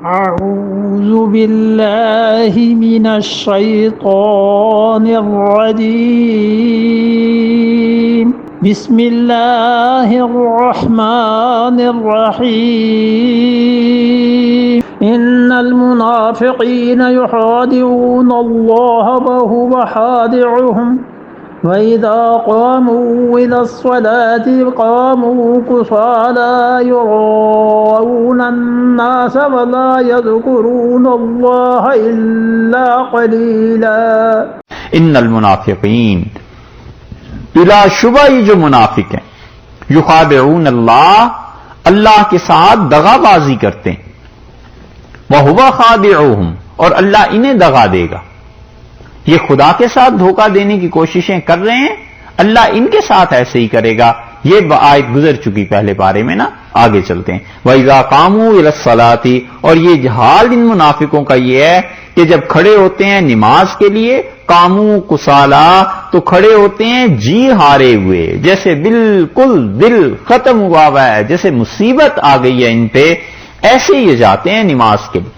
أعوذ بالله من الشيطان الرجيم بسم الله الرحمن الرحيم إن المنافقين يخادعون الله وهو خادعهم وإذا قاموا إلى الصلاة قاموا كسالى يراءون الناس ولا يذكرون الله إلا قليلا ان المنافقین، بلا شبہ یہ جو منافق ہیں، یخادعون اللہ، اللہ کے ساتھ دغا بازی کرتے ہیں، وَهُوَ خَادِعُهُمْ، اور اللہ انہیں دغا دے گا۔ یہ خدا کے ساتھ دھوکہ دینے کی کوششیں کر رہے ہیں، اللہ ان کے ساتھ ایسے ہی کرے گا۔ یہ آیت گزر چکی پہلے پارے میں نا، آگے چلتے ہیں۔ وَإِذَا قَامُوا إِلَى الصَّلَاةِ، اور یہ حال ان منافقوں کا یہ ہے کہ جب کھڑے ہوتے ہیں نماز کے لیے، قاموا کسالا، تو کھڑے ہوتے ہیں جی ہارے ہوئے، جیسے بالکل دل ختم ہوا ہوا ہے، جیسے مصیبت آ گئی ہے ان پہ، ایسے یہ جاتے ہیں نماز کے لیے۔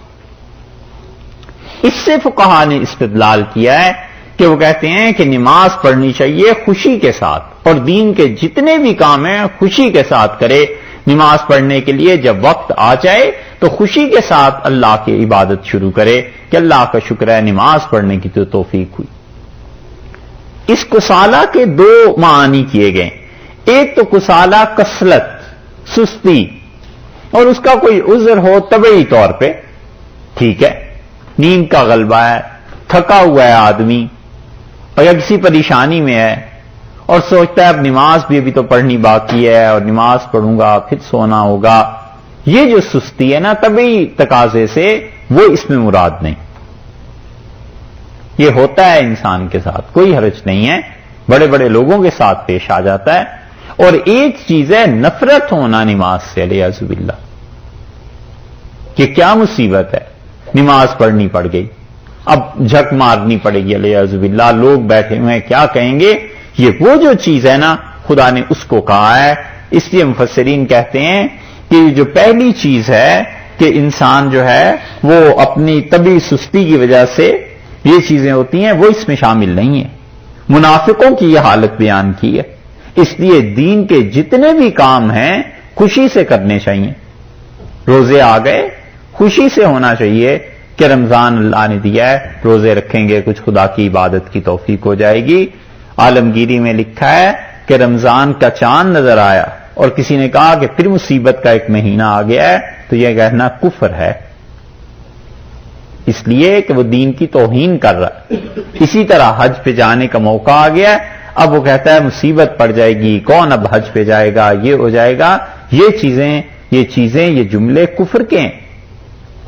اس سے فقہا نے استدلال کیا ہے کہ وہ کہتے ہیں کہ نماز پڑھنی چاہیے خوشی کے ساتھ، اور دین کے جتنے بھی کام ہیں خوشی کے ساتھ کرے۔ نماز پڑھنے کے لیے جب وقت آ جائے تو خوشی کے ساتھ اللہ کی عبادت شروع کرے کہ اللہ کا شکر ہے نماز پڑھنے کی تو توفیق ہوئی۔ اس کسالہ کے دو معنی کیے گئے، ایک تو کسالہ کسلت، سستی، اور اس کا کوئی عذر ہو طبعی طور پہ، ٹھیک ہے، نیند کا غلبہ ہے، تھکا ہوا ہے آدمی، اور یا کسی پریشانی میں ہے اور سوچتا ہے اب نماز بھی ابھی تو پڑھنی باقی ہے اور نماز پڑھوں گا پھر سونا ہوگا، یہ جو سستی ہے نا طبعی تقاضے سے، وہ اس میں مراد نہیں۔ یہ ہوتا ہے انسان کے ساتھ، کوئی حرج نہیں ہے، بڑے بڑے لوگوں کے ساتھ پیش آ جاتا ہے۔ اور ایک چیز ہے نفرت ہونا نماز سے، علیہ باللہ، کہ کیا مصیبت ہے، نماز پڑھنی پڑ گئی، اب جھک مارنی پڑے گی، علیہ باللہ، لوگ بیٹھے ہوئے ہیں کیا کہیں گے۔ یہ وہ جو چیز ہے نا، خدا نے اس کو کہا ہے۔ اس لیے مفسرین کہتے ہیں کہ جو پہلی چیز ہے کہ انسان جو ہے وہ اپنی طبعی سستی کی وجہ سے یہ چیزیں ہوتی ہیں، وہ اس میں شامل نہیں ہیں۔ منافقوں کی یہ حالت بیان کی ہے۔ اس لیے دین کے جتنے بھی کام ہیں خوشی سے کرنے چاہیے۔ روزے آ گئے، خوشی سے ہونا چاہیے کہ رمضان اللہ نے دیا ہے، روزے رکھیں گے کچھ خدا کی عبادت کی توفیق ہو جائے گی۔ عالمگیری میں لکھا ہے کہ رمضان کا چاند نظر آیا اور کسی نے کہا کہ پھر مصیبت کا ایک مہینہ آ گیا ہے، تو یہ کہنا کفر ہے، اس لیے کہ وہ دین کی توہین کر رہا ہے۔ اسی طرح حج پہ جانے کا موقع آ گیا ہے، اب وہ کہتا ہے مصیبت پڑ جائے گی، کون اب حج پہ جائے گا، یہ ہو جائے گا۔ یہ چیزیں یہ جملے کفر کے ہیں۔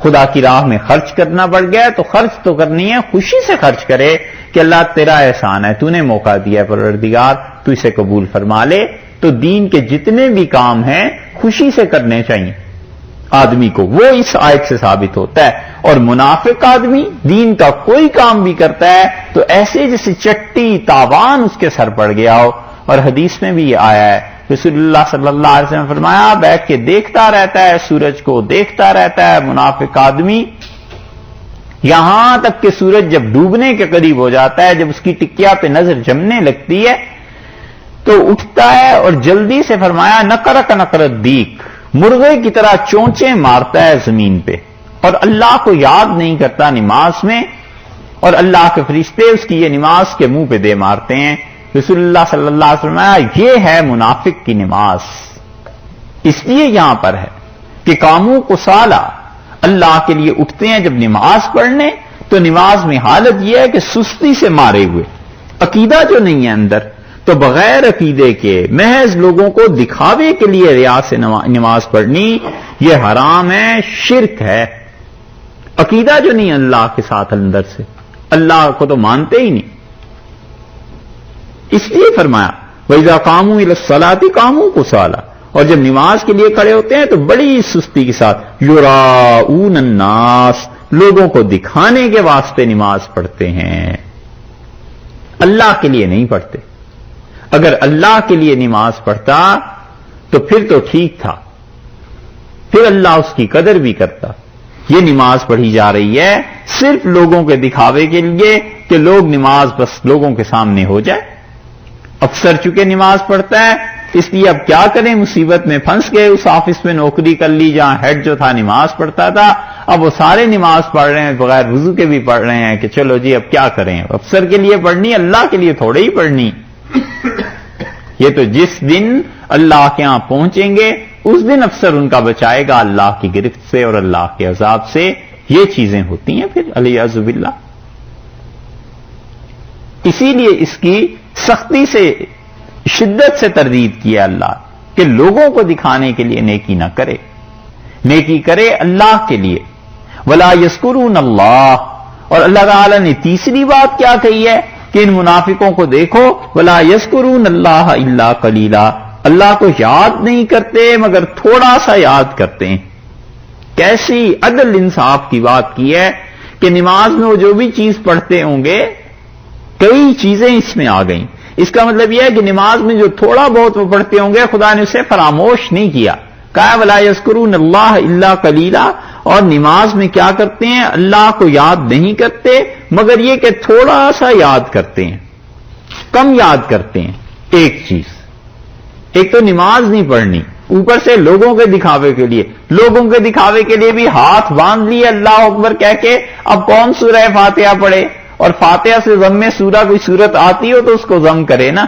خدا کی راہ میں خرچ کرنا پڑ گیا ہے تو خرچ تو کرنی ہے، خوشی سے خرچ کرے کہ اللہ تیرا احسان ہے، تو نے موقع دیا ہے پروردگار، تو اسے قبول فرما لے۔ تو دین کے جتنے بھی کام ہیں خوشی سے کرنے چاہیے آدمی کو، وہ اس آیت سے ثابت ہوتا ہے۔ اور منافق آدمی دین کا کوئی کام بھی کرتا ہے تو ایسے جیسے چٹی تاوان اس کے سر پڑ گیا ہو۔ اور حدیث میں بھی یہ آیا ہے، رسول اللہ صلی اللہ علیہ وسلم نے فرمایا بیٹھ کے دیکھتا رہتا ہے، سورج کو دیکھتا رہتا ہے منافق آدمی، یہاں تک کہ سورج جب ڈوبنے کے قریب ہو جاتا ہے، جب اس کی ٹکیا پہ نظر جمنے لگتی ہے تو اٹھتا ہے اور جلدی سے فرمایا نقرک نقرت دیک، مرغے کی طرح چونچیں مارتا ہے زمین پہ، اور اللہ کو یاد نہیں کرتا نماز میں، اور اللہ کے فرشتے اس کی یہ نماز کے منہ پہ دے مارتے ہیں۔ رسول اللہ صلی اللہ علیہ وسلم یہ ہے منافق کی نماز۔ اس لیے یہاں پر ہے کہ قاموا کسالا، اللہ کے لیے اٹھتے ہیں جب نماز پڑھنے، تو نماز میں حالت یہ ہے کہ سستی سے مارے ہوئے، عقیدہ جو نہیں ہے اندر، تو بغیر عقیدے کے محض لوگوں کو دکھاوے کے لیے ریا سے نماز پڑھنی یہ حرام ہے، شرک ہے۔ عقیدہ جو نہیں اللہ کے ساتھ اندر سے، اللہ کو تو مانتے ہی نہیں، اس لیے فرمایا وَإِذَا قَامُوا إِلَى الصَّلَاةِ قَامُوا كُسَالَىٰ، اور جب نماز کے لیے کھڑے ہوتے ہیں تو بڑی سستی کے ساتھ، يُرَاءُونَ النَّاسَ، لوگوں کو دکھانے کے واسطے نماز پڑھتے ہیں، اللہ کے لیے نہیں پڑھتے۔ اگر اللہ کے لیے نماز پڑھتا تو پھر تو ٹھیک تھا، پھر اللہ اس کی قدر بھی کرتا، یہ نماز پڑھی جا رہی ہے صرف لوگوں کے دکھاوے کے لیے کہ لوگ نماز بس لوگوں کے سامنے ہو جائے. افسر چونکہ نماز پڑھتا ہے اس لیے اب کیا کریں، مصیبت میں پھنس گئے. اس آفس میں نوکری کر لی جہاں ہیڈ جو تھا نماز پڑھتا تھا، اب وہ سارے نماز پڑھ رہے ہیں، بغیر وضو کے بھی پڑھ رہے ہیں کہ چلو جی اب کیا کریں، افسر کے لیے پڑھنی، اللہ کے لیے تھوڑے ہی پڑھنی. یہ تو جس دن اللہ کے ہاں پہنچیں گے اس دن افسر ان کا بچائے گا اللہ کی گرفت سے اور اللہ کے عذاب سے. یہ چیزیں ہوتی ہیں پھر علیہ باللہ. اسی لیے اس کی سختی سے شدت سے تردید کیا اللہ کہ لوگوں کو دکھانے کے لیے نیکی نہ کرے، نیکی کرے اللہ کے لیے. ولا یذکرون اللہ. اور اللہ تعالی نے تیسری بات کیا کہی ہے کہ ان منافقوں کو دیکھو، ولا یذکرون اللہ الا قلیلا، اللہ کو یاد نہیں کرتے مگر تھوڑا سا یاد کرتے ہیں. کیسی عدل انصاف کی بات کی ہے کہ نماز میں وہ جو بھی چیز پڑھتے ہوں گے کئی چیزیں اس میں آ گئیں. اس کا مطلب یہ ہے کہ نماز میں جو تھوڑا بہت وہ پڑھتے ہوں گے خدا نے اسے فراموش نہیں کیا. کہا ولا یذکرون اللہ الا قلیلا. اور نماز میں کیا کرتے ہیں، اللہ کو یاد نہیں کرتے مگر یہ کہ تھوڑا سا یاد کرتے ہیں، کم یاد کرتے ہیں. ایک چیز، ایک تو نماز نہیں پڑھنی، اوپر سے لوگوں کے دکھاوے کے لیے، لوگوں کے دکھاوے کے لیے بھی ہاتھ باندھ لیے اللہ اکبر کہہ کے. اب کون سورہ فاتحہ پڑھے، اور فاتحہ سے ضم میں سورہ کوئی صورت آتی ہو تو اس کو ضم کرے نا.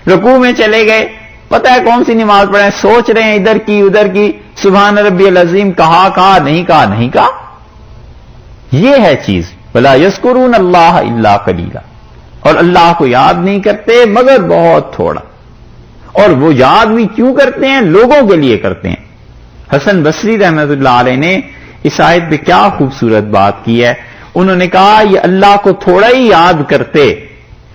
رکوع میں چلے گئے، پتہ ہے کون سی نماز پڑھیں، سوچ رہے ہیں ادھر کی ادھر کی، سبحان ربی العظیم کہا نہیں کہا. یہ ہے چیز ولا یذکرون اللہ الا قلیلا. اور اللہ کو یاد نہیں کرتے مگر بہت تھوڑا. اور وہ یاد بھی کیوں کرتے ہیں، لوگوں کے لیے کرتے ہیں. حسن بصری رحمۃ اللہ علیہ نے اس آیت پہ کیا خوبصورت بات کی ہے. انہوں نے کہا یہ اللہ کو تھوڑا ہی یاد کرتے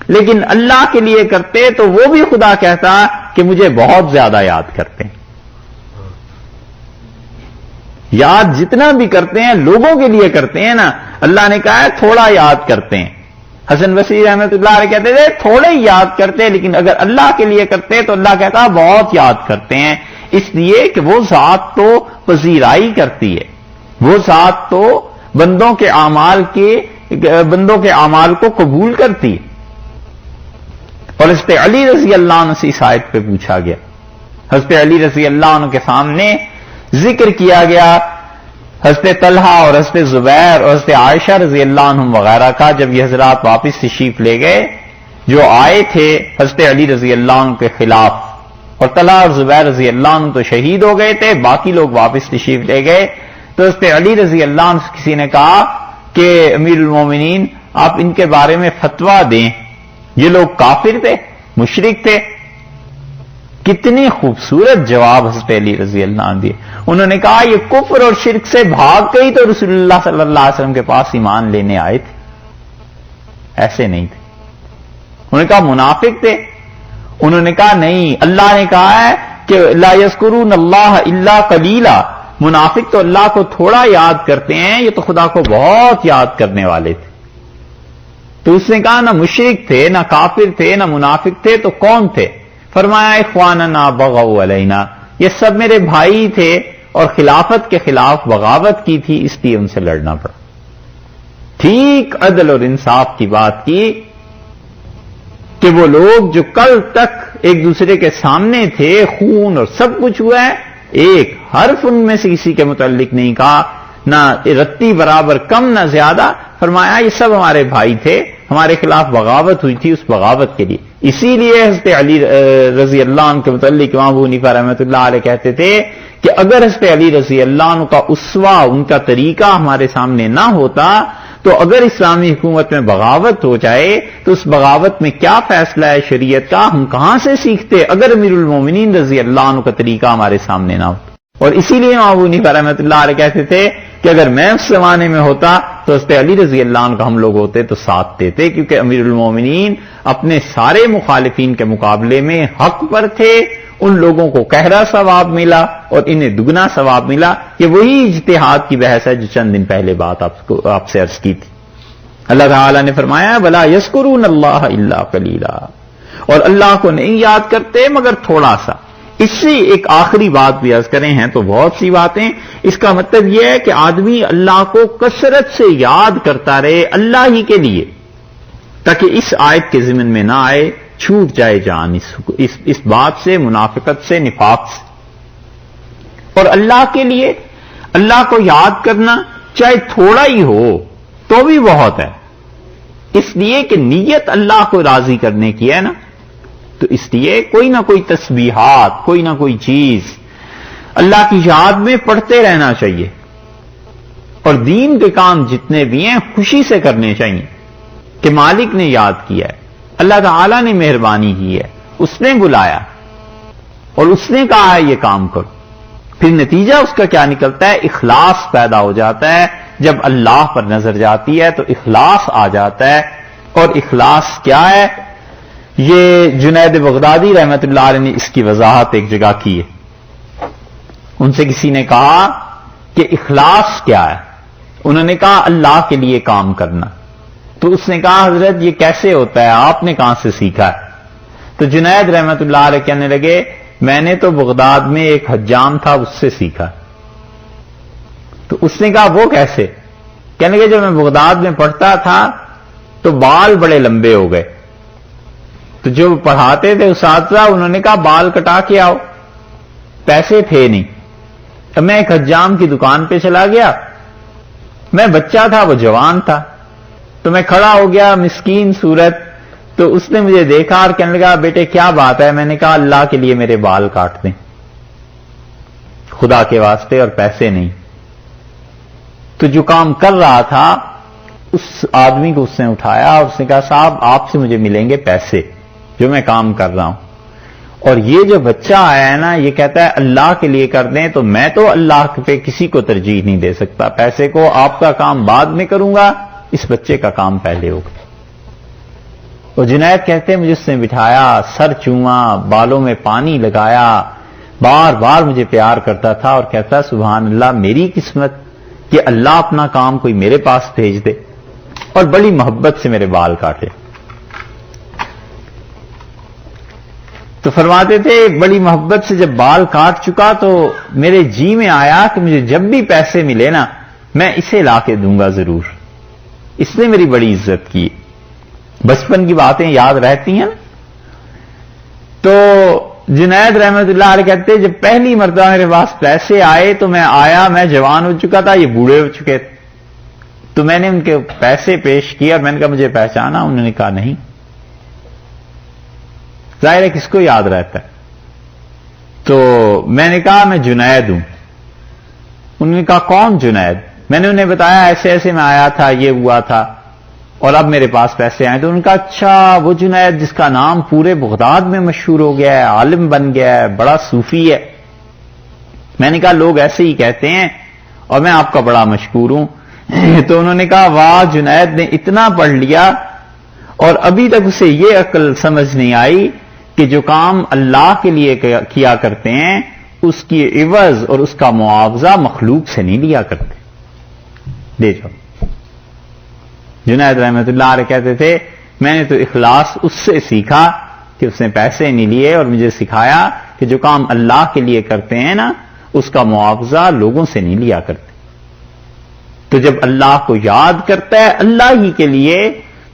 لیکن اللہ کے لیے کرتے تو وہ بھی خدا کہتا کہ مجھے بہت زیادہ یاد کرتے ہیں. یاد جتنا بھی کرتے ہیں لوگوں کے لیے کرتے ہیں نا، اللہ نے کہا ہے تھوڑا یاد کرتے ہیں. حسن بصری رحمۃ اللہ علیہ کہتے تھے تھوڑے ہی یاد کرتے لیکن اگر اللہ کے لیے کرتے تو اللہ کہتا بہت یاد کرتے ہیں. اس لیے کہ وہ ذات تو پذیرائی کرتی ہے، وہ ذات تو بندوں کے اعمال کو قبول کرتی ہے. اور حضرت علی رضی اللہ عنہ سے اس آیت پہ پوچھا گیا. حضرت علی رضی اللہ عنہ کے سامنے ذکر کیا گیا حضرت طلحہ اور حضرت زبیر اور حضرت عائشہ رضی اللہ عنہم وغیرہ کا. جب یہ حضرات واپس تشریف لے گئے، جو آئے تھے حضرت علی رضی اللہ عنہ کے خلاف، اور طلحہ اور زبیر رضی اللہ عنہ تو شہید ہو گئے تھے، باقی لوگ واپس تشریف لے گئے. تو حضرت علی رضی اللہ عنہ سے کسی نے کہا کہ امیر المومنین آپ ان کے بارے میں فتویٰ دیں، یہ لوگ کافر تھے، مشرک تھے. کتنی خوبصورت جواب حضرت علی رضی اللہ عنہ دیے. انہوں نے کہا یہ کفر اور شرک سے بھاگ کے ہی تو رسول اللہ صلی اللہ علیہ وسلم کے پاس ایمان لینے آئے تھے، ایسے نہیں تھے. انہوں نے کہا منافق تھے. انہوں نے کہا نہیں، اللہ نے کہا ہے کہ لا یذکرون اللہ الا قلیلا. منافق تو اللہ کو تھوڑا یاد کرتے ہیں، یہ تو خدا کو بہت یاد کرنے والے تھے. تو اس نے کہا نہ مشرک تھے، نہ کافر تھے، نہ منافق تھے، تو کون تھے؟ فرمایا اخواننا بغوا علینا، یہ سب میرے بھائی تھے اور خلافت کے خلاف بغاوت کی تھی، اس لیے ان سے لڑنا پڑا. ٹھیک عدل اور انصاف کی بات کی کہ وہ لوگ جو کل تک ایک دوسرے کے سامنے تھے، خون اور سب کچھ ہوا ہے، ایک حرف ان میں سے کسی کے متعلق نہیں کہا، نہ رتی برابر کم نہ زیادہ. فرمایا یہ سب ہمارے بھائی تھے، ہمارے خلاف بغاوت ہوئی تھی، اس بغاوت کے لیے. اسی لیے حضرت علی رضی اللہ عنہ کے متعلق امام ابو حنیفہ رحمۃ اللہ علیہ کہتے تھے کہ اگر حضرت علی رضی اللہ عنہ کا اسوہ، ان کا طریقہ ہمارے سامنے نہ ہوتا تو اگر اسلامی حکومت میں بغاوت ہو جائے تو اس بغاوت میں کیا فیصلہ ہے شریعت کا، ہم کہاں سے سیکھتے اگر امیر المومنین رضی اللہ عنہ کا طریقہ ہمارے سامنے نہ ہو. اور اسی لیے امام ابو حنیفہ رحمۃ اللہ علیہ کہتے تھے کہ اگر میں اس زمانے میں ہوتا تو حضرت علی رضی اللہ عنہ کا ہم لوگ ہوتے تو ساتھ دیتے، کیونکہ امیر المومنین اپنے سارے مخالفین کے مقابلے میں حق پر تھے. ان لوگوں کو گہرا ثواب ملا اور انہیں دگنا ثواب ملا. یہ وہی اجتہاد کی بحث ہے جو چند دن پہلے بات آپ سے عرض کی تھی. اللہ تعالی نے فرمایا ولا یذکرون اللہ الا قلیلا، اور اللہ کو نہیں یاد کرتے مگر تھوڑا سا. اس سے ایک آخری بات بھی عرض کریں ہیں تو بہت سی باتیں. اس کا مطلب یہ ہے کہ آدمی اللہ کو کثرت سے یاد کرتا رہے اللہ ہی کے لیے، تاکہ اس آیت کے ضمن میں نہ آئے چھوٹ جائے جان اس بات سے، منافقت سے، نفاق سے. اور اللہ کے لیے اللہ کو یاد کرنا چاہے تھوڑا ہی ہو تو بھی بہت ہے، اس لیے کہ نیت اللہ کو راضی کرنے کی ہے نا. تو اس لیے کوئی نہ کوئی تسبیحات، کوئی نہ کوئی چیز اللہ کی یاد میں پڑھتے رہنا چاہیے. اور دین کے کام جتنے بھی ہیں خوشی سے کرنے چاہیے کہ مالک نے یاد کیا ہے، اللہ تعالی نے مہربانی کی ہے، اس نے بلایا اور اس نے کہا ہے یہ کام کرو. پھر نتیجہ اس کا کیا نکلتا ہے؟ اخلاص پیدا ہو جاتا ہے. جب اللہ پر نظر جاتی ہے تو اخلاص آ جاتا ہے. اور اخلاص کیا ہے؟ یہ جنید بغدادی رحمت اللہ علیہ نے اس کی وضاحت ایک جگہ کی ہے. ان سے کسی نے کہا کہ اخلاص کیا ہے؟ انہوں نے کہا اللہ کے لیے کام کرنا. تو اس نے کہا حضرت یہ کیسے ہوتا ہے، آپ نے کہاں سے سیکھا ہے؟ تو جنید رحمت اللہ علیہ کہنے لگے میں نے تو بغداد میں ایک حجام تھا اس سے سیکھا. تو اس نے کہا وہ کیسے؟ کہنے لگے جب میں بغداد میں پڑھتا تھا تو بال بڑے لمبے ہو گئے، تو جو پڑھاتے تھے اساتذہ انہوں نے کہا بال کٹا کے آؤ، پیسے تھے نہیں. اب میں ایک حجام کی دکان پہ چلا گیا، میں بچہ تھا وہ جوان تھا، تو میں کھڑا ہو گیا مسکین صورت. تو اس نے مجھے دیکھا اور کہنے لگا بیٹے کیا بات ہے؟ میں نے کہا اللہ کے لیے میرے بال کاٹ دیں، خدا کے واسطے، اور پیسے نہیں. تو جو کام کر رہا تھا اس آدمی کو اس نے اٹھایا اور اس نے کہا صاحب آپ سے مجھے ملیں گے پیسے جو میں کام کر رہا ہوں. اور یہ جو بچہ آیا ہے نا یہ کہتا ہے اللہ کے لیے کر دیں، تو میں تو اللہ پہ کسی کو ترجیح نہیں دے سکتا، پیسے کو آپ کا کام بعد میں کروں گا، اس بچے کا کام پہلے ہوگا. اور جنید کہتے ہیں مجھے اس نے بٹھایا، سر چوما، بالوں میں پانی لگایا، بار بار مجھے پیار کرتا تھا اور کہتا سبحان اللہ میری قسمت کہ اللہ اپنا کام کوئی میرے پاس بھیج دے، اور بڑی محبت سے میرے بال کاٹے. تو فرماتے تھے بڑی محبت سے جب بال کاٹ چکا تو میرے جی میں آیا کہ مجھے جب بھی پیسے ملے نا میں اسے لا کے دوں گا ضرور، اس نے میری بڑی عزت کی. بچپن کی باتیں یاد رہتی ہیں. تو جنید رحمت اللہ علیہ کہتے جب پہلی مرتبہ میرے پاس پیسے آئے تو میں آیا، میں جوان ہو چکا تھا، یہ بوڑھے ہو چکے تھے. تو میں نے ان کے پیسے پیش کیا اور میں نے کہا مجھے پہچانا؟ انہوں نے کہا نہیں. ظاہر ہے کس کو یاد رہتا ہے. تو میں نے کہا میں جنید ہوں. انہوں نے کہا کون جنید؟ میں نے انہیں بتایا ایسے ایسے میں آیا تھا، یہ ہوا تھا اور اب میرے پاس پیسے آئے. تو انہوں نے کہا اچھا وہ جنید جس کا نام پورے بغداد میں مشہور ہو گیا ہے، عالم بن گیا ہے، بڑا صوفی ہے. میں نے کہا لوگ ایسے ہی کہتے ہیں اور میں آپ کا بڑا مشکور ہوں. تو انہوں نے کہا واہ جنید نے اتنا پڑھ لیا اور ابھی تک اسے یہ عقل سمجھ نہیں آئی کہ جو کام اللہ کے لیے کیا کرتے ہیں اس کی عوض اور اس کا معاوضہ مخلوق سے نہیں لیا کرتے. دے جاؤ. جنید رحمت اللہ علیہ کہتے تھے میں نے تو اخلاص اس سے سیکھا کہ اس نے پیسے نہیں لیے اور مجھے سکھایا کہ جو کام اللہ کے لیے کرتے ہیں نا اس کا معاوضہ لوگوں سے نہیں لیا کرتے. تو جب اللہ کو یاد کرتا ہے اللہ ہی کے لیے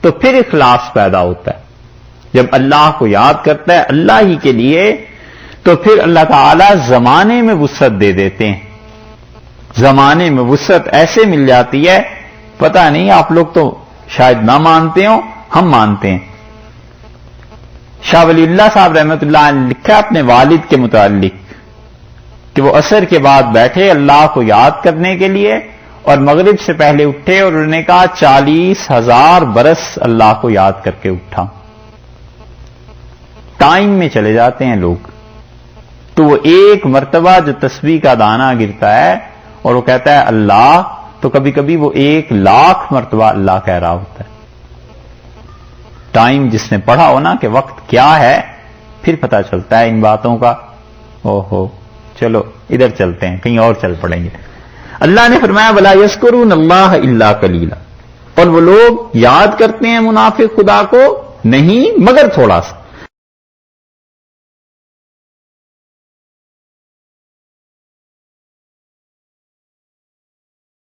تو پھر اخلاص پیدا ہوتا ہے. جب اللہ کو یاد کرتا ہے اللہ ہی کے لیے تو پھر اللہ تعالی زمانے میں وسعت دے دیتے ہیں. زمانے میں وسعت ایسے مل جاتی ہے پتہ نہیں آپ لوگ تو شاید نہ مانتے ہو، ہم مانتے ہیں. شاہ ولی اللہ صاحب رحمت اللہ نے لکھا اپنے والد کے متعلق کہ وہ عصر کے بعد بیٹھے اللہ کو یاد کرنے کے لیے اور مغرب سے پہلے اٹھے اور انہوں نے کہا 40,000 برس اللہ کو یاد کر کے اٹھا. ٹائم میں چلے جاتے ہیں لوگ. تو وہ ایک مرتبہ جو تسبیح کا دانہ گرتا ہے اور وہ کہتا ہے اللہ، تو کبھی کبھی وہ 1,00,000 مرتبہ اللہ کہہ رہا ہوتا ہے. ٹائم جس نے پڑھا ہو نا کہ وقت کیا ہے پھر پتہ چلتا ہے ان باتوں کا. اوہو چلو ادھر چلتے ہیں، کہیں اور چل پڑیں گے. اللہ نے فرمایا وَلَا يَذْكُرُونَ اللَّهَ إِلَّا قَلِيلًا، اور وہ لوگ یاد کرتے ہیں منافق خدا کو نہیں مگر تھوڑا سا.